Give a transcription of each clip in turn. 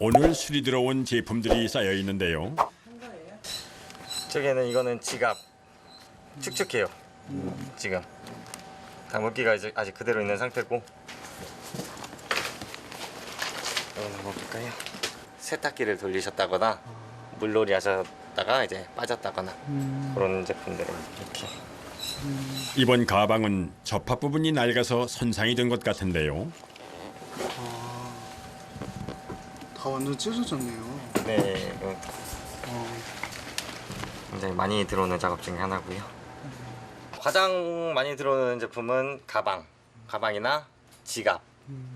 오늘 수리 들어온 제품들이 쌓여 있는데요. 저기는 이거는 지갑 축축해요. 지금 당근기가 아직 그대로 있는 상태고. 이거는 한번 볼까요? 세탁기를 돌리셨다거나 물놀이 하셨다가 이제 빠졌다거나 그런 제품들은 이렇게. 이번 가방은 접합 부분이 낡아서 손상이 된 것 같은데요. 다 완전 찢어졌네요. 네, 이거 굉장히 많이 들어오는 작업 중에 하나고요. 가장 많이 들어오는 제품은 가방이나 지갑.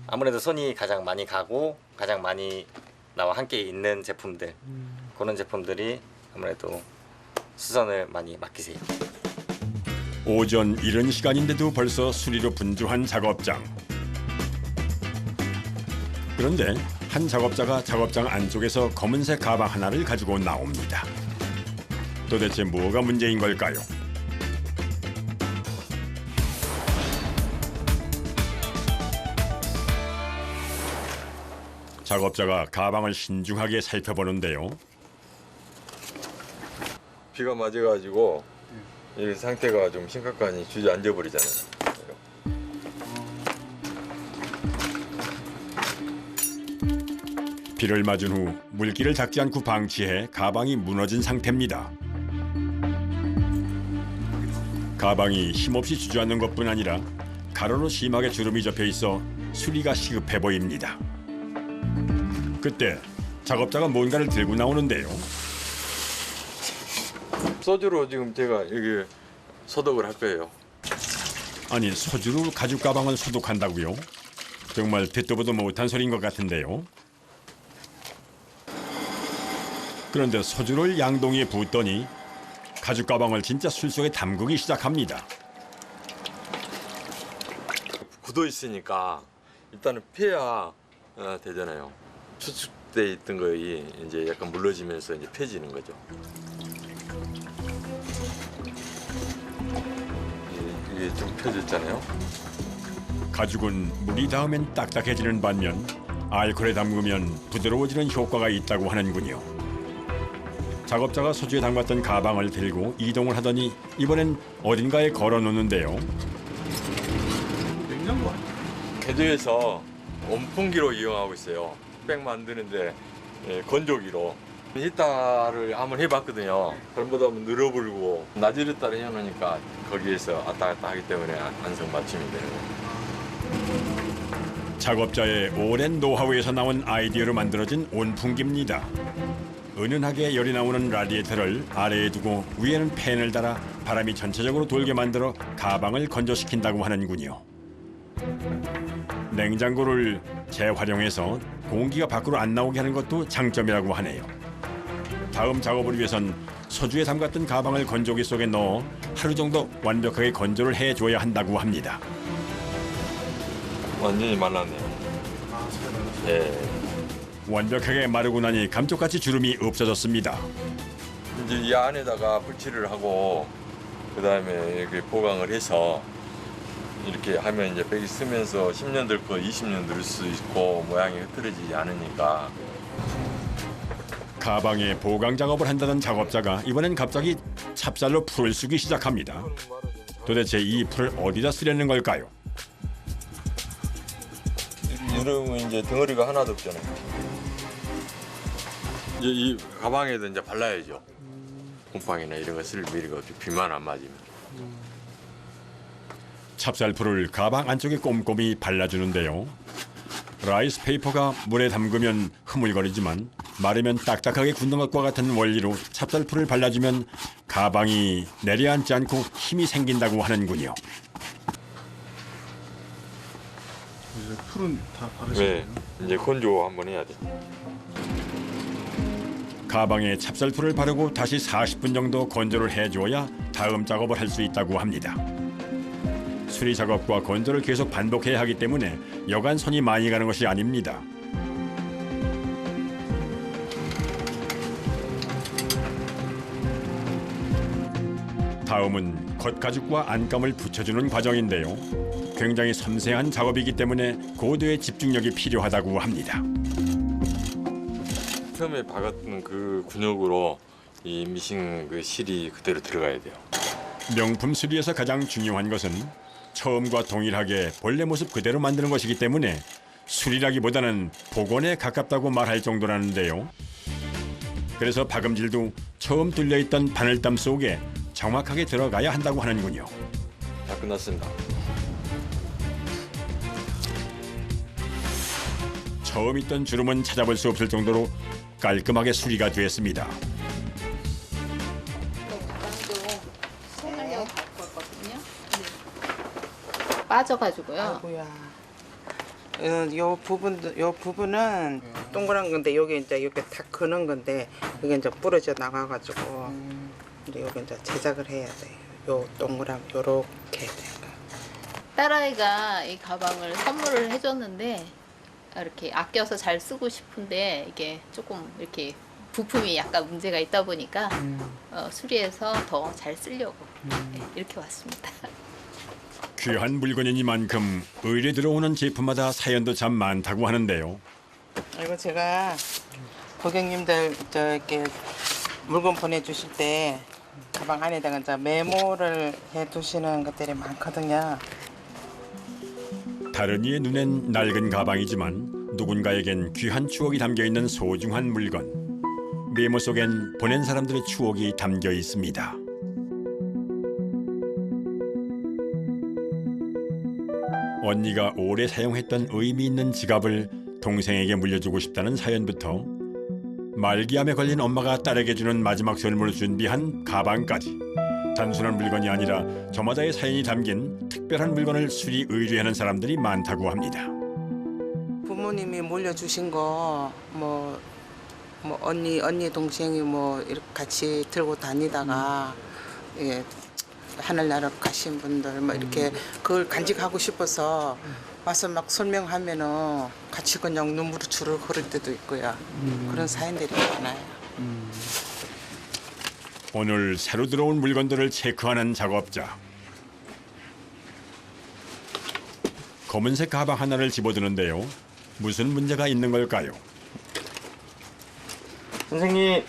아무래도 손이 가장 많이 가고 가장 많이 나와 함께 있는 제품들. 그런 제품들이 아무래도 수선을 많이 맡기세요. 오전 이른 시간인데도 벌써 수리로 분주한 작업장. 그런데 한 작업자가 작업장 안쪽에서 검은색 가방 하나를 가지고 나옵니다. 도대체 뭐가 문제인 걸까요? 작업자가 가방을 신중하게 살펴보는데요. 비가 맞아가지고 이 상태가 좀 심각하니 주저앉아 버리잖아요. 비를 맞은 후 물기를 닦지 않고 방치해 가방이 무너진 상태입니다. 가방이 힘없이 주저앉는 것뿐 아니라 가로로 심하게 주름이 접혀 있어 수리가 시급해 보입니다. 그때 작업자가 뭔가를 들고 나오는데요. 소주로 지금 제가 여기 소독을 할 거예요. 아니, 소주로 가죽 가방을 소독한다고요? 정말 듣도 보도 못한 소리인 것 같은데요. 그런데 소주를 양동이에 붓더니 가죽 가방을 진짜 술 속에 담그기 시작합니다. 굳어 있으니까 일단은 펴야 되잖아요. 수축돼 있던 거이 이제 약간 물러지면서 이제 펴지는 거죠. 이게 좀 펴졌잖아요. 가죽은 물이 닿으면 딱딱해지는 반면 알코올에 담그면 부드러워지는 효과가 있다고 하는군요. 작업자가 소주에 담갔던 가방을 들고 이동을 하더니 이번엔 어딘가에 걸어놓는데요. 냉장고 아니에요? 개조해서 온풍기로 이용하고 있어요. 백 만드는데 건조기로. 히타를 한번 해봤거든요. 잘못하면 한번 늘어버리고 낮이랬다를 해놓으니까 거기에서 왔다 갔다 하기 때문에 안성맞춤이 되는 거예요. 작업자의 오랜 노하우에서 나온 아이디어로 만들어진 온풍기입니다. 은은하게 열이 나오는 라디에이터를 아래에 두고 위에는 팬을 달아 바람이 전체적으로 돌게 만들어 가방을 건조시킨다고 하는군요. 냉장고를 재활용해서 공기가 밖으로 안 나오게 하는 것도 장점이라고 하네요. 다음 작업을 위해선 소주에 담갔던 가방을 건조기 속에 넣어 하루 정도 완벽하게 건조를 해줘야 한다고 합니다. 완전히 말랐네요. 잘 말랐어요. 예. 완벽하게 마르고 나니 감쪽같이 주름이 없어졌습니다. 이제 이 안에다가 불칠을 하고 그다음에 이렇게 보강을 해서 이렇게 하면 이제 백이 쓰면서 10년 들 거 20년 들 수 있고 모양이 흐트러지지 않으니까. 가방에 보강 작업을 한다던 작업자가 이번엔 갑자기 찹쌀로 풀을 쓰기 시작합니다. 도대체 이 풀을 어디다 쓰려는 걸까요? 이러면 이제 덩어리가 하나도 없잖아요. 이제 이 가방에도 이제 발라야죠. 곰팡이나 이런 거 쓸 미리가 없죠. 비만 안 맞으면. 찹쌀풀을 가방 안쪽에 꼼꼼히 발라주는데요. 라이스 페이퍼가 물에 담그면 흐물거리지만 마르면 딱딱하게 굳는 것과 같은 원리로 찹쌀풀을 발라주면 가방이 내려앉지 않고 힘이 생긴다고 하는군요. 이제 풀은 다 바르시나요? 네, 이제 건조 한번 해야 돼. 가방에 찹쌀풀을 바르고 다시 40분 정도 건조를 해줘야 다음 작업을 할 수 있다고 합니다. 수리 작업과 건조를 계속 반복해야 하기 때문에 여간 손이 많이 가는 것이 아닙니다. 다음은 겉가죽과 안감을 붙여주는 과정인데요. 굉장히 섬세한 작업이기 때문에 고도의 집중력이 필요하다고 합니다. 처음에 박았던 그 군역으로 이 미싱 그 실이 그대로 들어가야 돼요. 명품 수리에서 가장 중요한 것은 처음과 동일하게 본래 모습 그대로 만드는 것이기 때문에 수리라기보다는 복원에 가깝다고 말할 정도라는데요. 그래서 박음질도 처음 뚫려있던 바늘담 속에 정확하게 들어가야 한다고 하는군요. 다 끝났습니다. 처음 있던 주름은 찾아볼 수 없을 정도로 깔끔하게 수리가 됐습니다. 손을 여기 갖고 왔거든요. 빠져가지고요. 아이고야. 요 부분은 동그란 건데 여기 이제 이렇게 탁 그는 건데 이게 이제 부러져 나가가지고 근데 여기 이제 제작을 해야 돼요. 요 동그란 요렇게 돼요. 딸아이가 이 가방을 선물을 해줬는데 이렇게 아껴서 잘 쓰고 싶은데 이게 조금 이렇게 부품이 약간 문제가 있다 보니까 수리해서 더 잘 쓰려고 네, 이렇게 왔습니다. 귀한 물건이니만큼 의뢰 들어오는 제품마다 사연도 참 많다고 하는데요. 이거 제가 고객님들 이렇게 물건 보내주실 때 가방 안에다가 이제 메모를 해두시는 것들이 많거든요. 다른 이의 눈엔 낡은 가방이지만 누군가에겐 귀한 추억이 담겨있는 소중한 물건. 메모 속엔 보낸 사람들의 추억이 담겨 있습니다. 언니가 오래 사용했던 의미 있는 지갑을 동생에게 물려주고 싶다는 사연부터 말기암에 걸린 엄마가 딸에게 주는 마지막 선물을 준비한 가방까지 단순한 물건이 아니라 저마다의 사연이 담긴 특별한 물건을 수리 의뢰하는 사람들이 많다고 합니다. 부모님이 물려주신 거 뭐 언니 동생이 뭐 이렇게 같이 들고 다니다가 예, 하늘나라 가신 분들 뭐 이렇게 그걸 간직하고 싶어서 와서 막 설명하면은 같이 그냥 눈물을 주르륵 흐를 때도 있고요. 그런 사연들이 많아요. 오늘 새로 들어온 물건들을 체크하는 작업자. 검은색 가방 하나를 집어드는데요. 무슨 문제가 있는 걸까요? 선생님.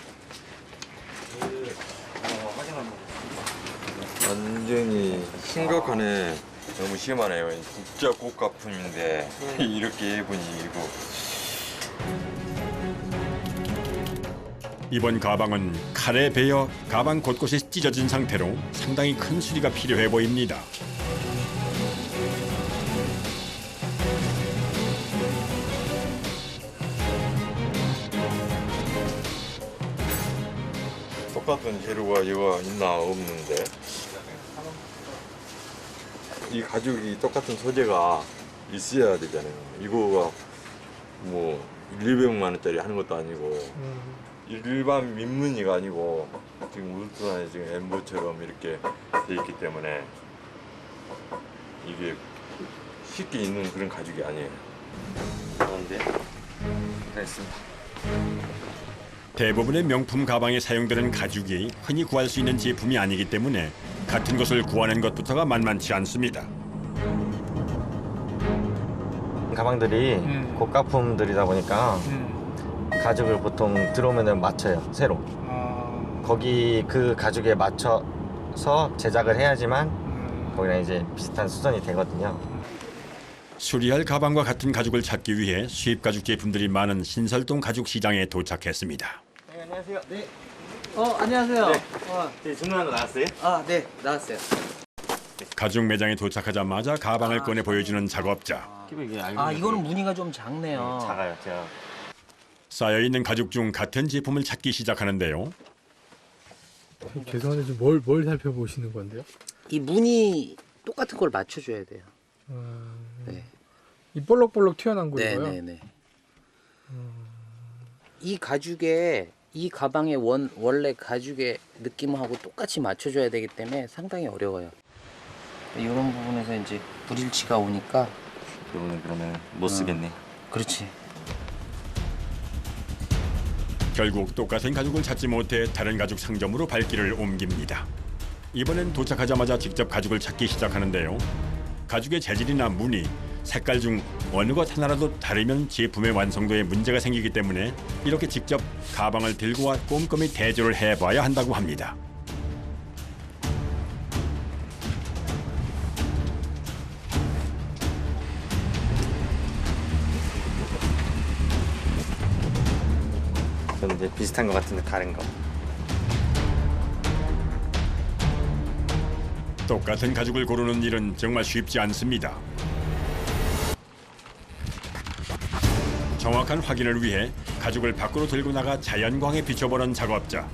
완전히 심각하네. 너무 심하네요. 진짜 고가품인데 이렇게 예분이 이고. 이번 가방은 칼에 베어 가방 곳곳이 찢어진 상태로 상당히 큰 수리가 필요해 보입니다. 똑같은 재료가 이거 있나 없는데 이 가죽이 똑같은 소재가 있어야 되잖아요. 이거가 뭐 1,200만 원짜리 하는 것도 아니고 일반 민무늬가 아니고 지금 울트라에 지금 엠보처럼 이렇게 돼 있기 때문에 이게 쉽게 있는 그런 가죽이 아니에요. 그런데 됐습니다. 대부분의 명품 가방에 사용되는 가죽이 흔히 구할 수 있는 제품이 아니기 때문에 같은 것을 구하는 것부터가 만만치 않습니다. 가방들이 고가품들이다 보니까 가죽을 보통 들어오면 맞춰요. 새로. 거기 그 가죽에 맞춰서 제작을 해야지만 거기랑 이제 비슷한 수준이 되거든요. 수리할 가방과 같은 가죽을 찾기 위해 수입 가죽 제품들이 많은 신설동 가죽 시장에 도착했습니다. 네, 안녕하세요. 네. 안녕하세요. 네. 네, 주문한 거 나왔어요? 네, 나왔어요. 가죽 매장에 도착하자마자 가방을 꺼내 보여주는 작업자. 이게 이거는 무늬가 좀 작네요. 작아요, 제가. 쌓여있는 가죽 중 같은 제품을 찾기 시작하는데요. 죄송한데 좀 뭘 살펴보시는 건데요? 이 무늬 똑같은 걸 맞춰줘야 돼요. 네. 이 볼록볼록 튀어나온 거고요. 네네네. 이 가죽에 이 가방의 원래 가죽의 느낌하고 똑같이 맞춰줘야 되기 때문에 상당히 어려워요. 이런 부분에서 이제 불일치가 오니까 이거는 그러면 못 쓰겠네. 그렇지. 결국 똑같은 가죽을 찾지 못해 다른 가죽 상점으로 발길을 옮깁니다. 이번엔 도착하자마자 직접 가죽을 찾기 시작하는데요. 가죽의 재질이나 무늬, 색깔 중 어느 것 하나라도 다르면 제품의 완성도에 문제가 생기기 때문에 이렇게 직접 가방을 들고 와 꼼꼼히 대조를 해봐야 한다고 합니다. 저는 이제 비슷한 것 같은데 다른 거. 똑같은 가죽을 고르는 일은 정말 쉽지 않습니다. 정확한 확인을 위해 가죽을 밖으로 들고 나가 자연광에 비춰보는 작업자.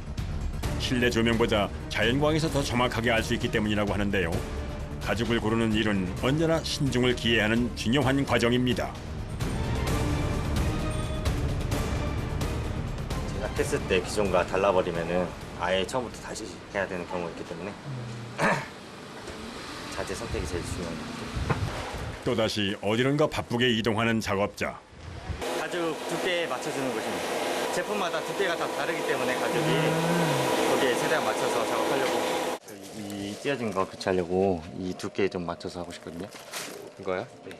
실내 조명보다 자연광에서 더 정확하게 알 수 있기 때문이라고 하는데요. 가죽을 고르는 일은 언제나 신중을 기해하는 중요한 과정입니다. 제가 했을 때 기존과 달라버리면은 아예 처음부터 다시 해야 되는 경우가 있기 때문에 자재 선택이 제일 중요한 것 같아요. 또다시 어디론가 바쁘게 이동하는 작업자. 가죽 두께에 맞춰주는 것입니다. 제품마다 두께가 다 다르기 때문에 가죽이 거기에 최대한 맞춰서 작업하려고 이 찢어진 거 교체하려고 이 두께에 좀 맞춰서 하고 싶거든요. 이거요? 네.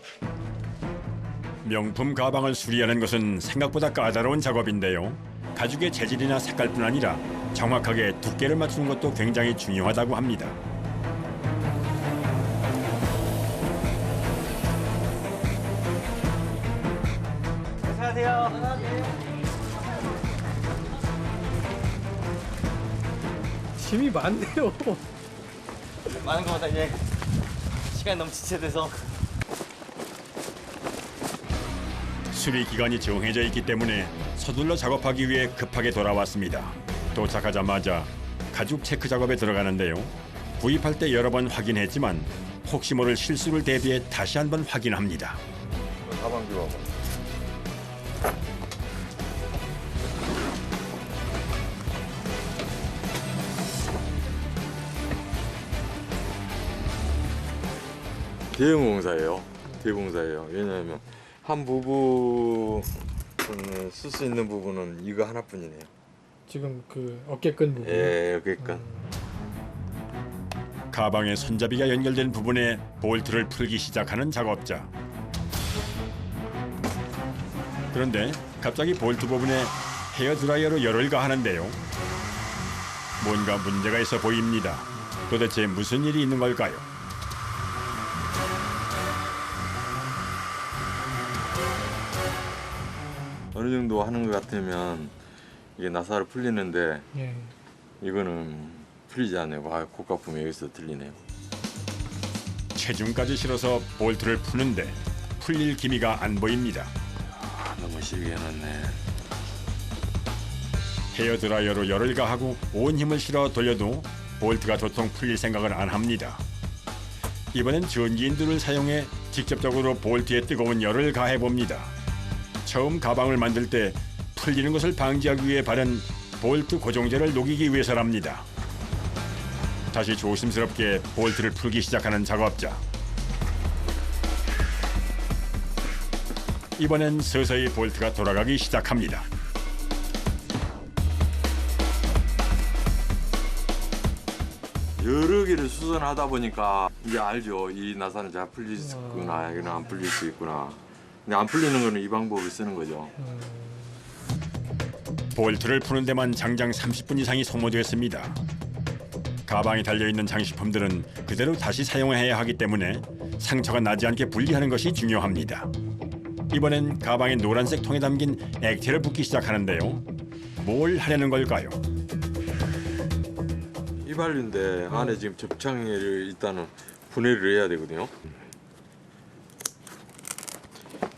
명품 가방을 수리하는 것은 생각보다 까다로운 작업인데요. 가죽의 재질이나 색깔뿐 아니라 정확하게 두께를 맞추는 것도 굉장히 중요하다고 합니다. 안녕하세요. 짐이 많네요. 많은 것보다 이제 시간이 너무 지체돼서 수리 기간이 정해져 있기 때문에 서둘러 작업하기 위해 급하게 돌아왔습니다. 도착하자마자 가죽 체크 작업에 들어가는데요. 구입할 때 여러 번 확인했지만 혹시 모를 실수를 대비해 다시 한번 확인합니다. 가방 들어봐. 대형공사예요. 대공사예요. 왜냐하면 한 부분은 쓸 수 있는 부분은 이거 하나뿐이네요. 지금 그 어깨끈 부분. 예, 그러니까 가방의 손잡이가 연결된 부분에 볼트를 풀기 시작하는 작업자. 그런데 갑자기 볼트 부분에 헤어드라이어로 열을 가하는데요. 뭔가 문제가 있어 보입니다. 도대체 무슨 일이 있는 걸까요? 어느 정도 하는 것 같으면 이게 나사를 풀리는데 예. 이거는 풀리지 않네요. 아, 고가품이 여기서 들리네요. 체중까지 실어서 볼트를 푸는데 풀릴 기미가 안 보입니다. 아, 너무 실게 해놨네. 헤어드라이어로 열을 가하고 온 힘을 실어 돌려도 볼트가 도통 풀릴 생각을 안 합니다. 이번엔 전기인두를 사용해 직접적으로 볼트에 뜨거운 열을 가해 봅니다. 처음 가방을 만들 때 풀리는 것을 방지하기 위해 바른 볼트 고정제를 녹이기 위해서랍니다. 다시 조심스럽게 볼트를 풀기 시작하는 작업자. 이번엔 서서히 볼트가 돌아가기 시작합니다. 여러 개를 수선하다 보니까 이제 알죠. 이 나사는 잘 풀릴 수 있구나, 이거는 안 풀릴 수 있구나. 근데 안 풀리는 거는 이 방법을 쓰는 거죠. 볼트를 푸는 데만 장장 30분 이상이 소모됐습니다. 가방에 달려있는 장식품들은 그대로 다시 사용해야 하기 때문에 상처가 나지 않게 분리하는 것이 중요합니다. 이번엔 가방의 노란색 통에 담긴 액체를 붓기 시작하는데요. 뭘 하려는 걸까요? 휘발유인데 안에 지금 접착을 일단은 분해를 해야 되거든요.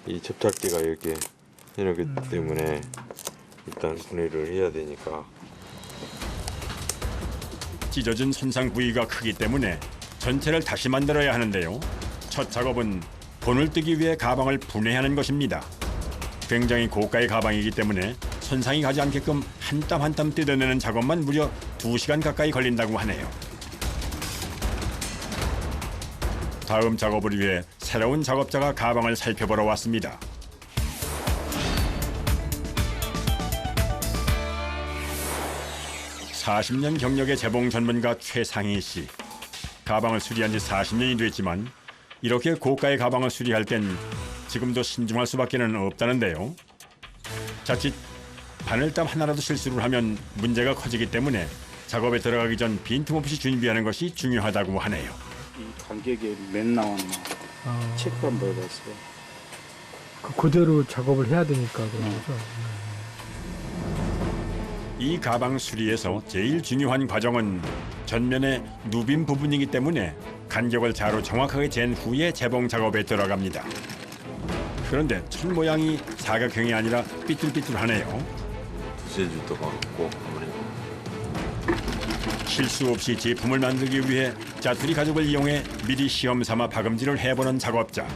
이 접착제가 이렇게 해놓기 때문에 일단 분해를 해야 되니까. 찢어진 손상 부위가 크기 때문에 전체를 다시 만들어야 하는데요. 첫 작업은 본을 뜨기 위해 가방을 분해하는 것입니다. 굉장히 고가의 가방이기 때문에 손상이 가지 않게끔 한 땀 한 땀 뜯어내는 작업만 무려 2시간 가까이 걸린다고 하네요. 다음 작업을 위해 새로운 작업자가 가방을 살펴보러 왔습니다. (40년) 경력의 재봉 전문가 최상희 씨. 가방을 수리한 지 40년이 됐지만 이렇게 고가의 가방을 수리할 땐 지금도 신중할 수밖에는 없다는데요. 자칫 바늘땀 하나라도 실수를 하면 문제가 커지기 때문에 작업에 들어가기 전 빈틈없이 준비하는 것이 중요하다고 하네요. 이 가격에 맨 나왔나 체크 한번 해봤어요. 그대로 작업을 해야 되니까 그런 거죠. 이 가방 수리에서 제일 중요한 과정은 전면의 누빔 부분이기 때문에 간격을 자로 정확하게 잰 후에 재봉 작업에 들어갑니다. 그런데 천 모양이 사각형이 아니라 삐뚤삐뚤하네요. 두세 줄도 박았고 아무래도 실수 없이 제품을 만들기 위해 자투리 가죽을 이용해 미리 시험 삼아 박음질을 해보는 작업자.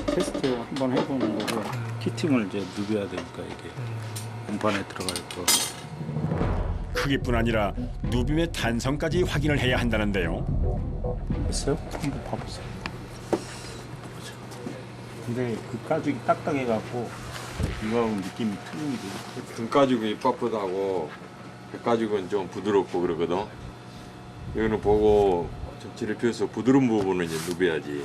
테스트 한번 해보는 거고 피팅을 이제 누벼야 되니까 이게 운반에 들어갈 거. 크기뿐 아니라 누빔의 탄성까지 확인을 해야 한다는데요. 됐어요? 한번 봐보세요. 근데 그 가죽이 딱딱해갖고 이거하고 느낌이 틀린데. 금가죽이 빳빳하고 백가죽은 좀 부드럽고 그러거든. 이거는 보고 접지를 펴서 부드러운 부분은 이제 누벼야지.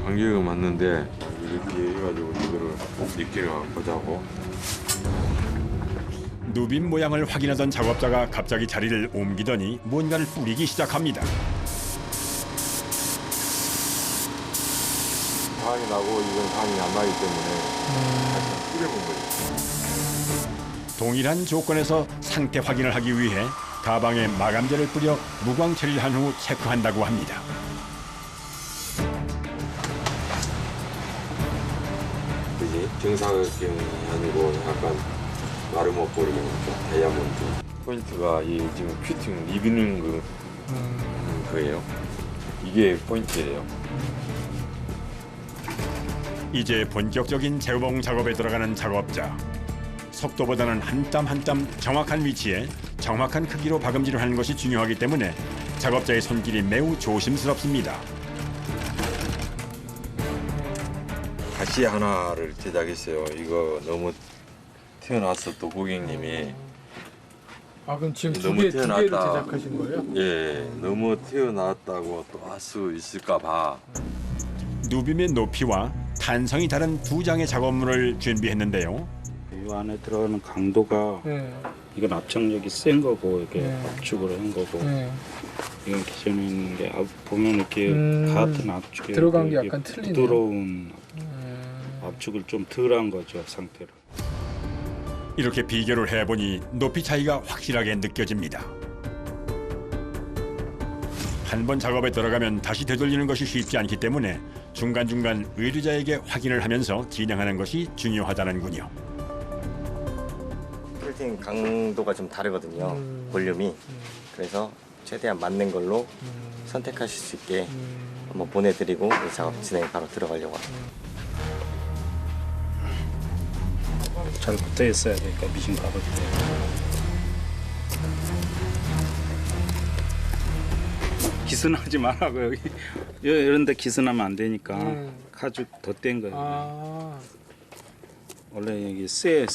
간격은 맞는데 이렇게 해가지고 이거를 느끼러 보자고. 누빔 모양을 확인하던 작업자가 갑자기 자리를 옮기더니 뭔가를 뿌리기 시작합니다. 향이 나고 이건 향이 안 나기 때문에 다시 뿌려본 거예요. 동일한 조건에서 상태 확인을 하기 위해 가방에 마감제를 뿌려 무광 처리를 한 후 체크한다고 합니다. 그지? 정사각형이 아니고 약간 마르모볼이니까 다이아몬드. 포인트가 이 지금 큐팅 리비는 거예요. 이게 포인트예요. 이제 본격적인 재봉 작업에 들어가는 작업자. 속도보다는 한 땀 한 땀 정확한 위치에 정확한 크기로 박음질을 하는 것이 중요하기 때문에 작업자의 손길이 매우 조심스럽습니다. 가시 하나를 제작했어요. 이거 너무 태어나서 또 고객님이 아 그럼 지금 너무 두 개를 태어났다. 제작하신 거예요? 예 너무 태어났다고 또 할 수 있을까 봐. 누빔의 높이와 탄성이 다른 두 장의 작업물을 준비했는데요. 이 안에 들어가는 강도가 네. 이건 압착력이 센 거고 이게 네. 압축을 한 거고 네. 이건 기존에 있는 게 보면 이렇게 같은 압축에 들어간 게 이게 약간 틀리네요. 부드러운 압축을 좀 덜한 거죠 상태로. 이렇게 비교를 해보니 높이 차이가 확실하게 느껴집니다. 한 번 작업에 들어가면 다시 되돌리는 것이 쉽지 않기 때문에 중간중간 의뢰자에게 확인을 하면서 진행하는 것이 중요하다는군요. 프린팅 강도가 좀 다르거든요. 볼륨이. 그래서 최대한 맞는 걸로 선택하실 수 있게 한번 보내드리고 이 작업 진행 바로 들어가려고 합니다. 잘 붙어 있어야 되니까 미신 박을 때. 기스나지 말라고 여기 이런데 기스나면 안 되니까 가죽 덧댄 거예요. 아. 원래 여기 쎄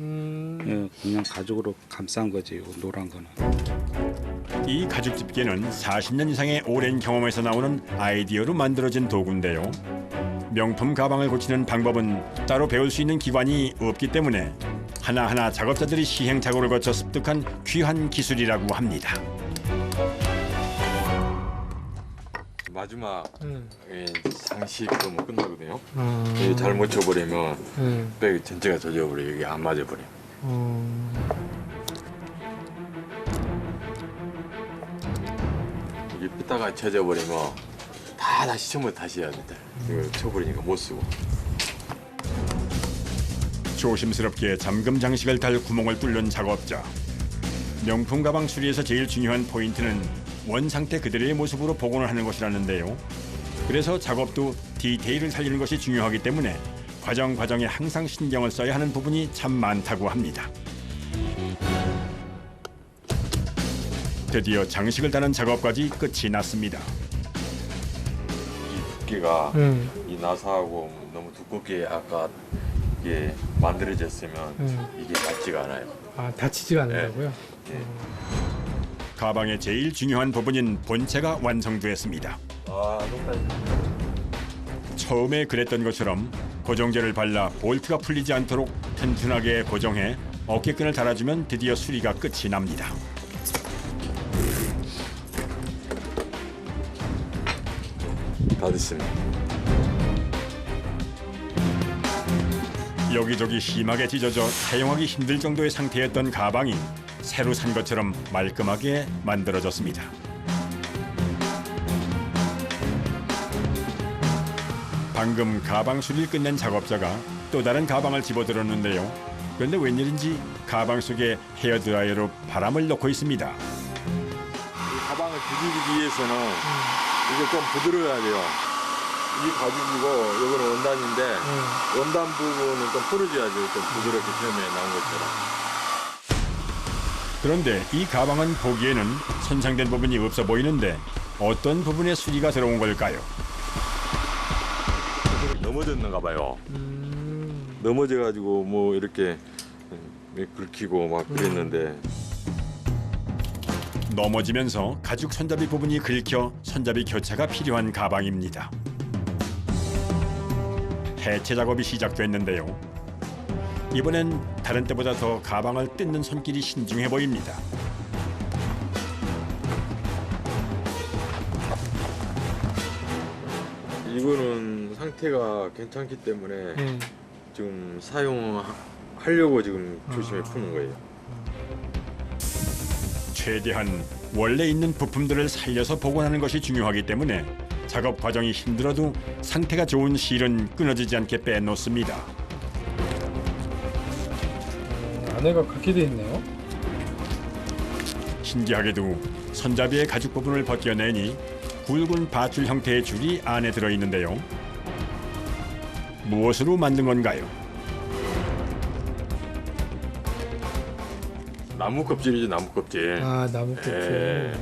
예, 그냥 가죽으로 감싼 거지 이거 노란 거는. 이 가죽 집게는 40년 이상의 오랜 경험에서 나오는 아이디어로 만들어진 도구인데요. 명품 가방을 고치는 방법은 따로 배울 수 있는 기관이 없기 때문에 하나하나 작업자들이 시행착오를 거쳐 습득한 귀한 기술이라고 합니다. 마지막 장식도 뭐 끝나거든요. 이게 잘못 쳐버리면 백 전체가 젖어버려. 여기 안 맞아버려. 이게 삐딱하게 쳐져버리면 다 다시 처음부터 다시 해야 된다. 이거 쳐버리니까 못 쓰고. 조심스럽게 잠금 장식을 달 구멍을 뚫는 작업자. 명품 가방 수리에서 제일 중요한 포인트는 원 상태 그대로의 모습으로 복원을 하는 것이라는데요. 그래서 작업도 디테일을 살리는 것이 중요하기 때문에 과정에 항상 신경을 써야 하는 부분이 참 많다고 합니다. 드디어 장식을 다는 작업까지 끝이 났습니다. 이 두께가 이 나사하고 너무 두껍게 아까 이게 만들어졌으면 이게 맞지가 않아요. 아 다치지가 않는다고요? 예. 가방의 제일 중요한 부분인 본체가 완성됐습니다. 처음에 그랬던 것처럼 고정제를 발라 볼트가 풀리지 않도록 튼튼하게 고정해 어깨끈을 달아주면 드디어 수리가 끝이 납니다. 다 됐습니다. 여기저기 심하게 찢어져 사용하기 힘들 정도의 상태였던 가방이 새로 산 것처럼 말끔하게 만들어졌습니다. 방금 가방 수리를 끝낸 작업자가 또 다른 가방을 집어들었는데요. 그런데 웬일인지 가방 속에 헤어드라이어로 바람을 넣고 있습니다. 이 가방을 뒤집기 위해서는 이게 좀 부드러워야 돼요. 이 가죽이고 이거는 원단인데 원단 부분은 좀 풀어줘야죠. 좀 부드럽게 처음에 나온 것처럼. 그런데 이 가방은 보기에는 손상된 부분이 없어 보이는데 어떤 부분에 수리가 들어온 걸까요? 넘어졌는가 봐요. 넘어져가지고 뭐 이렇게 긁히고 막 그랬는데 넘어지면서 가죽 손잡이 부분이 긁혀 손잡이 교체가 필요한 가방입니다. 해체 작업이 시작됐는데요. 이번엔 다른 때보다 더 가방을 뜯는 손길이 신중해 보입니다. 이거는 상태가 괜찮기 때문에 지금 사용하려고 지금 조심히 푸는 거예요. 최대한 원래 있는 부품들을 살려서 복원하는 것이 중요하기 때문에 작업 과정이 힘들어도 상태가 좋은 실은 끊어지지 않게 빼놓습니다. 안에가 그렇게 돼 있네요. 신기하게도 손잡이의 가죽 부분을 벗겨내니 굵은 밧줄 형태의 줄이 안에 들어있는데요. 무엇으로 만든 건가요? 나무 껍질이죠, 나무 껍질. 아, 나무 껍질.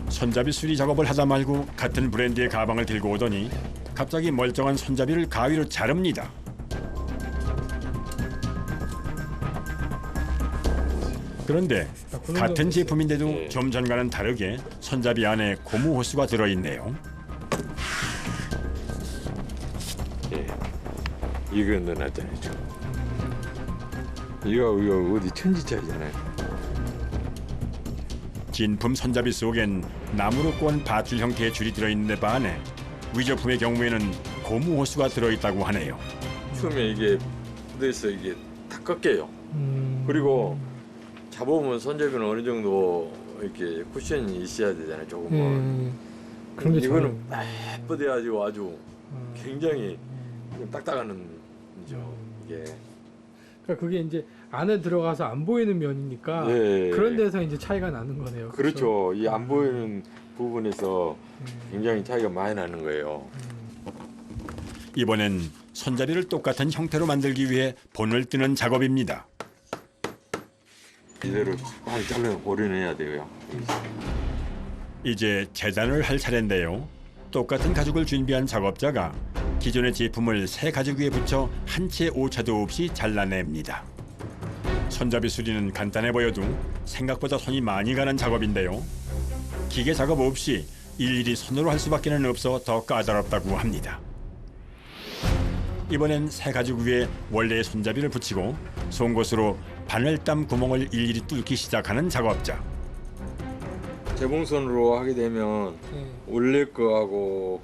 손잡이 수리 작업을 하다 말고 같은 브랜드의 가방을 들고 오더니 갑자기 멀쩡한 손잡이를 가위로 자릅니다. 그런데 같은 제품인데도 좀 전과는 다르게 손잡이 안에 고무 호스가 들어있네요. 예, 이거 넣어놨잖아요. 이거 어디 천지차이잖아요. 진품 손잡이 속엔 나무로 꼰 밧줄 형태의 줄이 들어있는데 반해 위조품의 경우에는 고무 호스가 들어있다고 하네요. 처음에 이게 묻어있어 이게 다 꺾여요. 그리고 잡아보면 손잡이는 어느 정도 이렇게 쿠션이 있어야 되잖아요. 조금은. 그런데 이거는 예쁘대가지고 아주 굉장히 딱딱한 죠 이게. 그러니까 그게 이제 안에 들어가서 안 보이는 면이니까 네. 그런 데서 이제 차이가 나는 거네요. 그렇죠. 이 안 보이는 부분에서 굉장히 차이가 많이 나는 거예요. 이번엔 손잡이를 똑같은 형태로 만들기 위해 본을 뜨는 작업입니다. 이대로 많이 잘라서 고려내야 돼요. 이제 재단을 할 차례인데요. 똑같은 가죽을 준비한 작업자가 기존의 제품을 새 가죽 위에 붙여 한 채 오차도 없이 잘라냅니다. 손잡이 수리는 간단해 보여도 생각보다 손이 많이 가는 작업인데요. 기계 작업 없이 일일이 손으로 할 수밖에는 없어 더 까다롭다고 합니다. 이번엔 새 가죽 위에 원래의 손잡이를 붙이고 송곳으로 바늘땀 구멍을 일일이 뚫기 시작하는 작업자. 재봉선으로 하게 되면 원래 거하고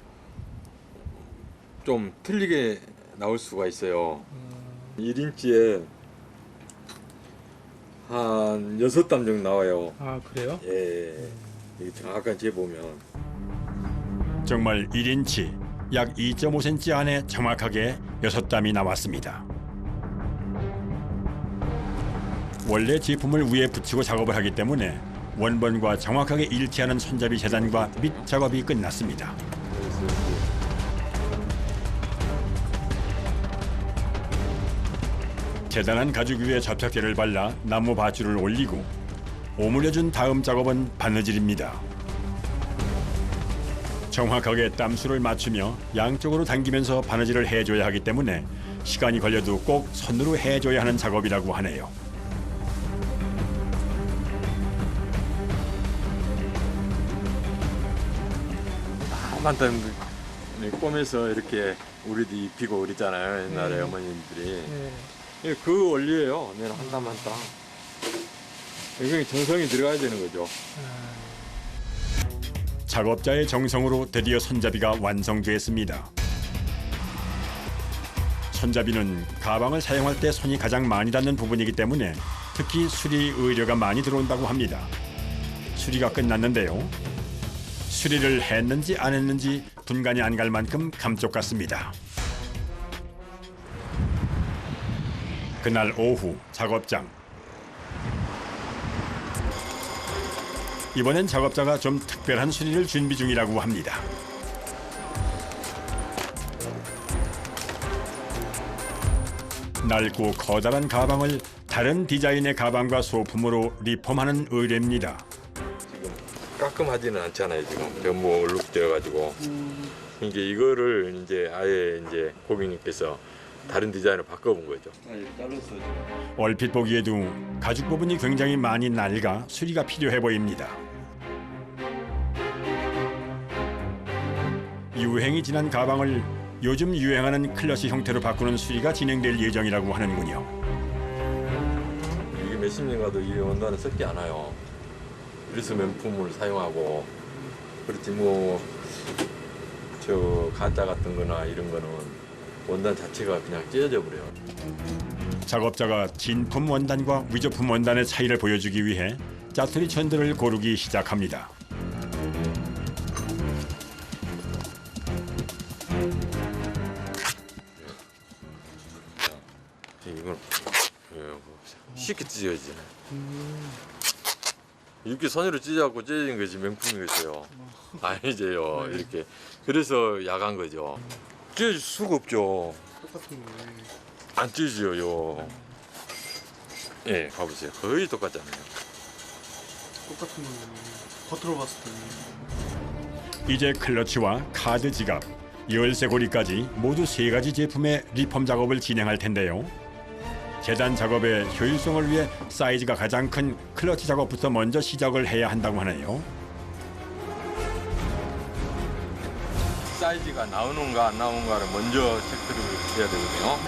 좀 틀리게 나올 수가 있어요. 1인치에 한 6땀 정도 나와요. 아, 그래요? 예, 이게 정확한 재보면. 정말 1인치, 약 2.5cm 안에 정확하게 6땀이 나왔습니다. 원래 제품을 위에 붙이고 작업을 하기 때문에 원본과 정확하게 일치하는 손잡이 재단과 밑 작업이 끝났습니다. 재단한 가죽 위에 접착제를 발라 나무 밧줄을 올리고 오므려준 다음 작업은 바느질입니다. 정확하게 땀수를 맞추며 양쪽으로 당기면서 바느질을 해줘야 하기 때문에 시간이 걸려도 꼭 손으로 해줘야 하는 작업이라고 하네요. 많다는 꼼에서 이렇게 우리도 입히고 그랬잖아요. 옛날에 어머님들이. 예, 그 원리예요. 내가 한 땀 한 땀. 이게 정성이 들어가야 되는 거죠. 작업자의 정성으로 드디어 손잡이가 완성됐습니다. 손잡이는 가방을 사용할 때 손이 가장 많이 닿는 부분이기 때문에 특히 수리 의뢰가 많이 들어온다고 합니다. 수리가 끝났는데요. 수리를 했는지 안 했는지 분간이 안 갈 만큼 감쪽 같습니다. 그날 오후 작업장. 이번엔 작업자가 좀 특별한 수리를 준비 중이라고 합니다. 낡고 커다란 가방을 다른 디자인의 가방과 소품으로 리폼하는 의뢰입니다. 지금 깔끔하지는 않잖아요. 지금 너무 얼룩되어가지고. 이게 이거를 이제 아예 이제 고객님께서 다른 디자인으로 바꿔본 거죠. 얼핏 보기에도 가죽 부분이 굉장히 많이 낡아 수리가 필요해 보입니다. 유행이 지난 가방을 요즘 유행하는 클러치 형태로 바꾸는 수리가 진행될 예정이라고 하는군요. 이게 몇십 년 가도 이 원단은 썩지 않아요. 그래서 명품을 사용하고 그렇지 뭐 저 가짜 같은 거나 이런 거는 원단 자체가 그냥 찢어져 버려요. 작업자가 진품 원단과 위조품 원단의 차이를 보여주기 위해 짜투리 천들을 고르기 시작합니다. 이건 쉽게 찢어지네. 이렇게 손으로 찢어갖고 찢어진 것이 명품이겠어요. 아니죠요. 이렇게 그래서 야간 거죠. 찢어질 수가 없죠. 똑같은 거네. 안 찢어져요. 예, 가보세요. 거의 똑같잖아요. 똑같은 거네. 겉으로 봤을 때는. 이제 클러치와 카드 지갑, 열쇠 고리까지 모두 3가지 제품의 리폼 작업을 진행할 텐데요. 재단 작업의 효율성을 위해 사이즈가 가장 큰 클러치 작업부터 먼저 시작을 해야 한다고 하네요. 사이즈가 나오는가 안 나오는가를 먼저 체크를 해야 되거든요.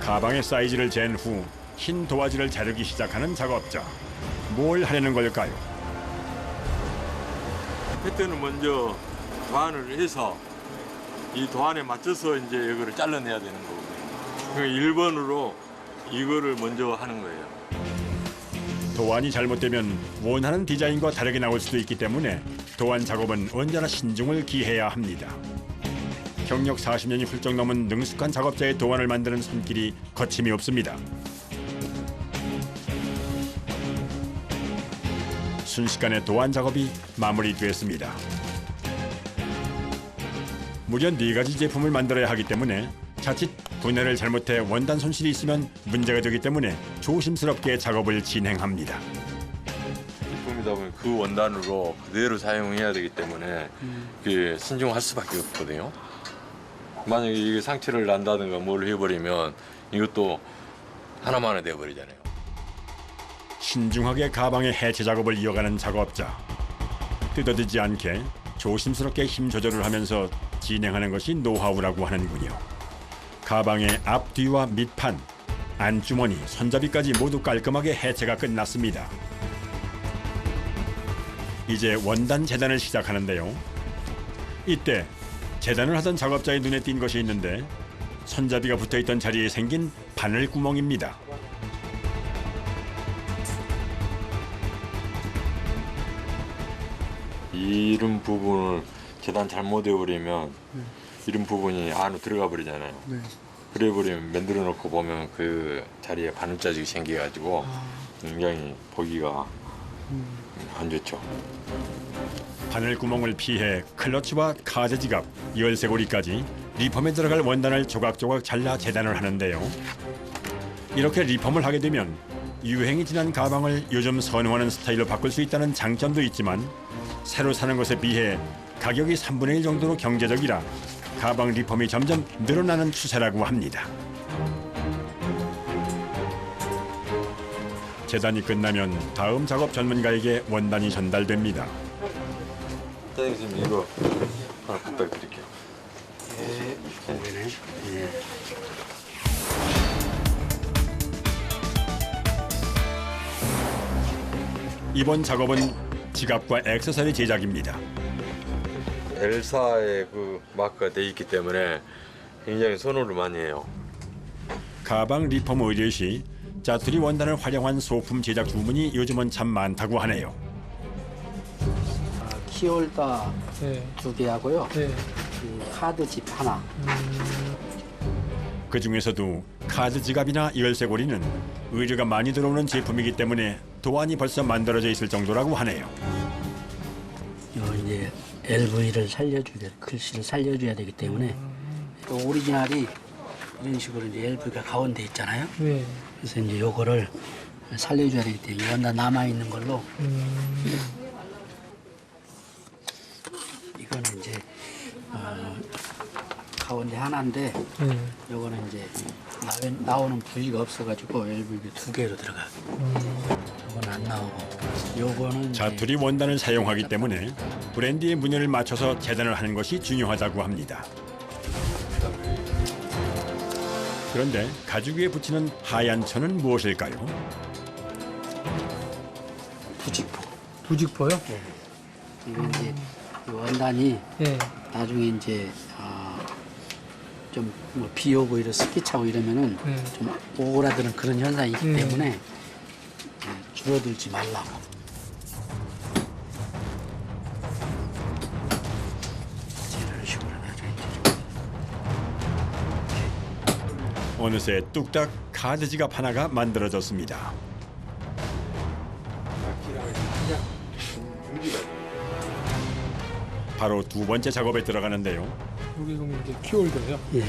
가방의 사이즈를 잰 후 흰 도화지를 자르기 시작하는 작업자. 뭘 하려는 걸까요? 패턴을 먼저 도안을 해서 이 도안에 맞춰서 이제 이거를 잘라내야 되는 거거든요. 그러니까 1번으로 이거를 먼저 하는 거예요. 도안이 잘못되면 원하는 디자인과 다르게 나올 수도 있기 때문에 도안 작업은 언제나 신중을 기해야 합니다. 경력 40년이 훌쩍 넘은 능숙한 작업자의 도안을 만드는 손길이 거침이 없습니다. 순식간에 도안 작업이 마무리됐습니다. 무려 4가지 제품을 만들어야 하기 때문에 자칫 분해를 잘못해 원단 손실이 있으면 문제가 되기 때문에 조심스럽게 작업을 진행합니다. 제품이다 보면 그 원단으로 그대로 사용해야 되기 때문에 그게 신중할 수밖에 없거든요. 만약에 이게 상처를 난다든가 뭘 해버리면 이것도 하나만에 돼버리잖아요. 신중하게 가방의 해체 작업을 이어가는 작업자. 뜯어지지 않게 조심스럽게 힘 조절을 하면서 진행하는 것이 노하우라고 하는군요. 가방의 앞뒤와 밑판, 안주머니, 손잡이까지 모두 깔끔하게 해체가 끝났습니다. 이제 원단 재단을 시작하는데요. 이때 재단을 하던 작업자의 눈에 띈 것이 있는데 손잡이가 붙어있던 자리에 생긴 바늘 구멍입니다. 이런 부분을 재단 잘못해버리면 이런 부분이 안으로 들어가 버리잖아요. 네. 그래 버리면 만들어 놓고 보면 그 자리에 바늘자국이 생겨가지고 굉장히 보기가 안 좋죠. 바늘 구멍을 피해 클러치와 카드 지갑, 열쇠 고리까지 리폼에 들어갈 원단을 조각조각 잘라 재단을 하는데요. 이렇게 리폼을 하게 되면 유행이 지난 가방을 요즘 선호하는 스타일로 바꿀 수 있다는 장점도 있지만 새로 사는 것에 비해 가격이 3분의 1 정도로 경제적이라 가방 리폼이 점점 늘어나는 추세라고 합니다. 재단이 끝나면 다음 작업 전문가에게 원단이 전달됩니다. 선생님 이거 하나 부탁드릴게요. 이번 작업은 지갑과 액세서리 제작입니다. 엘사의 그 마크가 돼 있기 때문에 굉장히 선호를 많이 해요. 가방 리폼 의뢰 시 짜투리 원단을 활용한 소품 제작 주문이 요즘은 참 많다고 하네요. 키홀더 네. 2개 하고요. 네. 그 카드 집 하나. 그 중에서도 카드 지갑이나 열쇠고리는 의뢰가 많이 들어오는 제품이기 때문에 도안이 벌써 만들어져 있을 정도라고 하네요. 요 이제 LV를 살려줘야 글씨를 살려줘야 되기 때문에 또 오리지널이 이런 식으로 이제 LV가 가운데 있잖아요. 네. 그래서 이제 요거를 살려줘야 되기 때문에 원단 남아 있는 걸로 이거는 이제 가운데 하나인데 요거는 이제 나오는 부위가 없어가지고 LV가 2개로 들어가. 요건 안 나오고 요거는 짜투리 원단을 사용하기 때문에 브랜드의 문연을 맞춰서 재단을 하는 것이 중요하다고 합니다. 그런데 가죽 위에 붙이는 하얀 천은 무엇일까요? 부직포. 부직포요? 네. 이거 이제 이 원단이 네. 나중에 이제 좀 뭐 비 오고 이런 습기 차고 이러면은 좀 오그라드는 그런 현상이 있기 때문에 줄어들지 말라고. 이런 식으로 나중에 어느새 뚝딱 카드 지갑 하나가 만들어졌습니다. 바로 두 번째 작업에 들어가는데요. 여기 그럼 이제 키홀더예요? 예,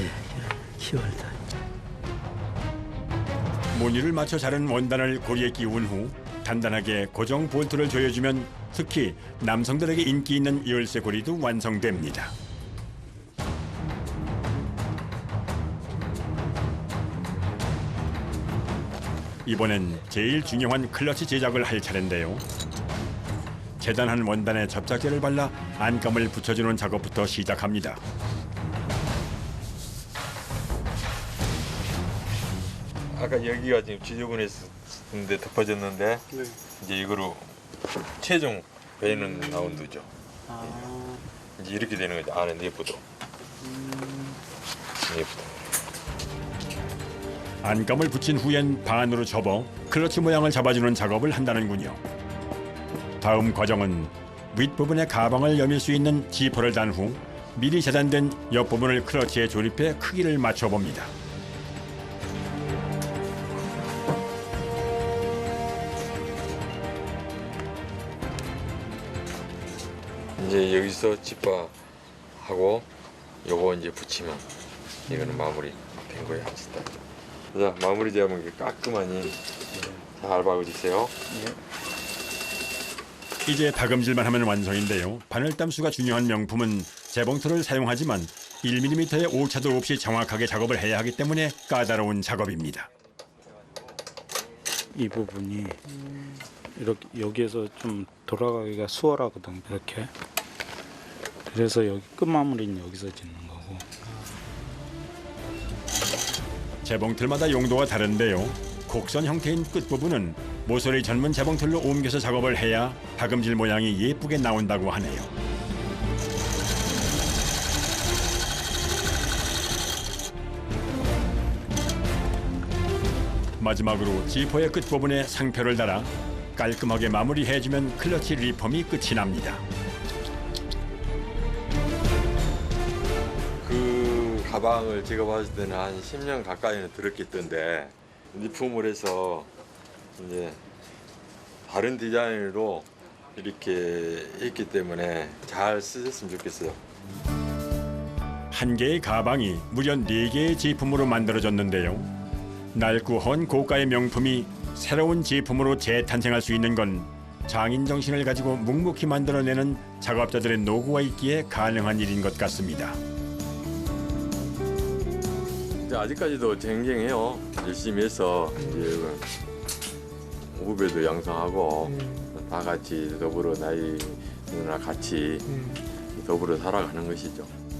키홀더. 무늬를 맞춰 자른 원단을 고리에 끼운 후 단단하게 고정 볼트를 조여주면 특히 남성들에게 인기 있는 열쇠 고리도 완성됩니다. 이번엔 제일 중요한 클러치 제작을 할 차례인데요. 재단한 원단에 접착제를 발라 안감을 붙여주는 작업부터 시작합니다. 아까 여기가 지금 지저분했는데 덮어졌는데 이제 이거로 최종 베이는 라운드죠. 이제 이렇게 되는 거죠. 안에 내부도. 내부도. 안감을 붙인 후엔 반으로 접어 클러치 모양을 잡아주는 작업을 한다는군요. 다음 과정은 윗부분에 가방을 여밀 수 있는 지퍼를 단 후 미리 재단된 옆부분을 클러치에 조립해 크기를 맞춰봅니다. 이제 여기서 지퍼하고 요거 이제 붙이면 이거는 마무리 된 거예요. 자, 마무리 되면 깔끔하니 잘 박아주세요. 이제 다금질만 하면 완성인데요. 바늘 담수가 중요한 명품은 재봉틀을 사용하지만 1mm의 오차도 없이 정확하게 작업을 해야 하기 때문에 까다로운 작업입니다. 이 부분이 이렇게 여기에서 좀 돌아가기가 수월하거든 이렇게. 그래서 여기 끝마무리는 여기서 짓는 거고. 재봉틀마다 용도가 다른데요. 곡선 형태인 끝부분은 모서리 젊은 재봉틀로 옮겨서 작업을 해야 다금질 모양이 예쁘게 나온다고 하네요. 마지막으로 지퍼의 끝부분에 상표를 달아 깔끔하게 마무리해주면 클러치 리폼이 끝이 납니다. 그 가방을 제가 봤을 때는 한 10년 가까이는 들었겠던데 리폼을 해서 이제 다른 디자인으로 이렇게 했기 때문에 잘 쓰셨으면 좋겠어요. 한 개의 가방이 무려 4개의 제품으로 만들어졌는데요. 낡고 헌 고가의 명품이 새로운 제품으로 재탄생할 수 있는 건 장인 정신을 가지고 묵묵히 만들어내는 작업자들의 노고가 있기에 가능한 일인 것 같습니다. 아직까지도 쟁쟁해요. 열심히 해서 이제 후배도 양성하고 다 같이 더불어 나이 누나 같이 더불어 살아가는 것이죠.